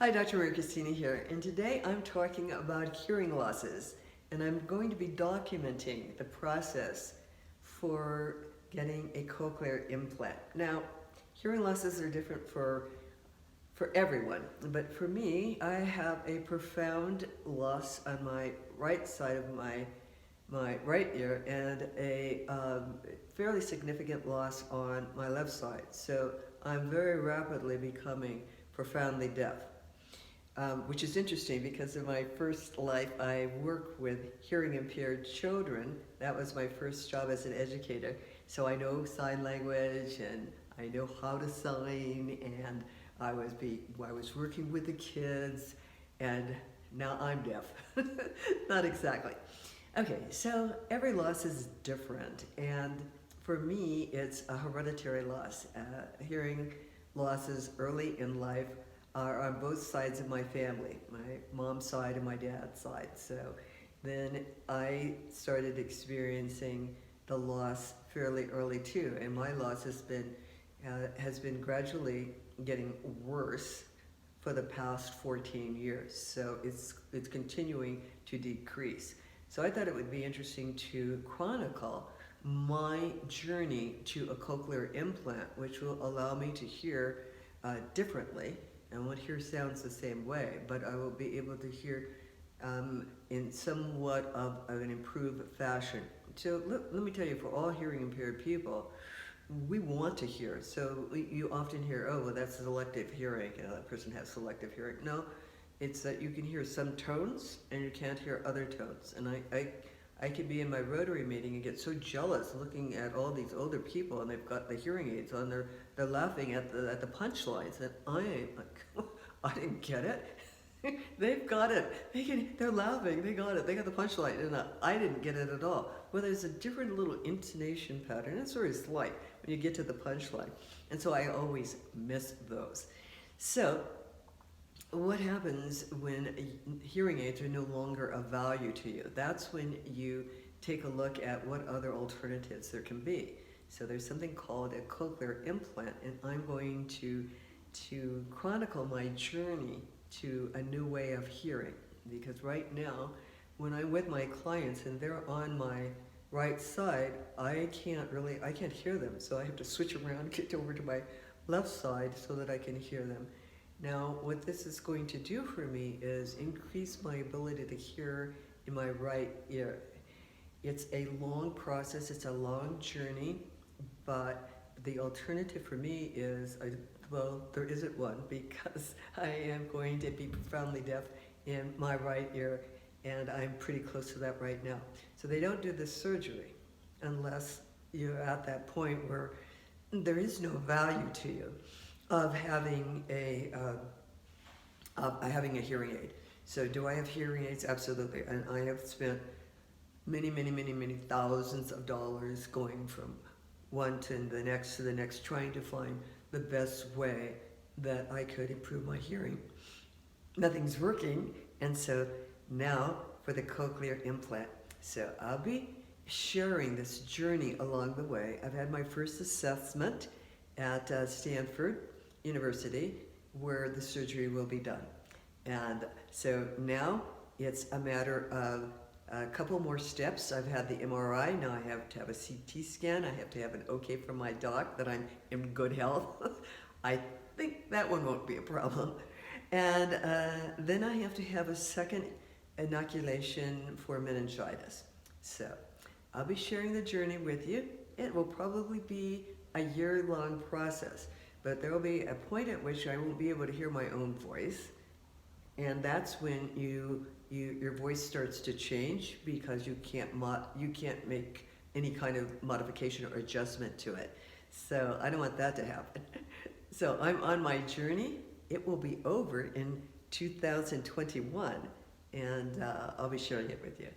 Hi, Dr. Maria Christina here, and today I'm talking about hearing losses, and I'm going to be documenting the process for getting a cochlear implant. Now, hearing losses are different for everyone, but for me, I have a profound loss on my right side of my right ear and a fairly significant loss on my left side. So I'm very rapidly becoming profoundly deaf. Which is interesting because in my first life I worked with hearing impaired children. That was my first job as an educator. So I know sign language and I know how to sign, and I was working with the kids, and now I'm deaf. Not exactly. Okay, so every loss is different, and for me it's a hereditary loss. Hearing losses early in life are on both sides of my family, my mom's side and my dad's side. So then I started experiencing the loss fairly early too, and my loss has been gradually getting worse for the past 14 years. So it's continuing to decrease. So I thought it would be interesting to chronicle my journey to a cochlear implant, which will allow me to hear differently. I won't hear sounds the same way, but I will be able to hear in somewhat of an improved fashion. So let me tell you, for all hearing impaired people, we want to hear. So you often hear, oh, well, that's selective hearing. You know, that person has selective hearing. No, it's that you can hear some tones and you can't hear other tones. And I could be in my Rotary meeting and get so jealous looking at all these older people, and they've got the hearing aids on. They're laughing at the punchlines, and I ain't like, I didn't get it. They've got it. They're laughing. They got it. They got the punchline, and I didn't get it at all. Well, there's a different little intonation pattern. It's very slight when you get to the punchline, and so I always miss those. So what happens when hearing aids are no longer of value to you? That's when you take a look at what other alternatives there can be. So there's something called a cochlear implant, and I'm going to chronicle my journey to a new way of hearing. Because right now, when I'm with my clients and they're on my right side, I can't hear them. So I have to switch around, get over to my left side so that I can hear them. Now, what this is going to do for me is increase my ability to hear in my right ear. It's a long process, it's a long journey, but the alternative for me is, well, there isn't one, because I am going to be profoundly deaf in my right ear, and I'm pretty close to that right now. So they don't do this surgery unless you're at that point where there is no value to you of having a hearing aid. So do I have hearing aids? Absolutely. And I have spent many thousands of dollars going from one to the next, trying to find the best way that I could improve my hearing. Nothing's working, and so now for the cochlear implant. So I'll be sharing this journey along the way. I've had my first assessment at Stanford University, where the surgery will be done. And so now it's a matter of a couple more steps. I've had the MRI, now I have to have a CT scan, I have to have an okay from my doc that I'm in good health. I think that one won't be a problem. And then I have to have a second inoculation for meningitis. So I'll be sharing the journey with you. It will probably be a year-long process, but there will be a point at which I won't be able to hear my own voice, and that's when your voice starts to change, because you can't make any kind of modification or adjustment to it. So I don't want that to happen. So I'm on my journey. It will be over in 2021, and I'll be sharing it with you.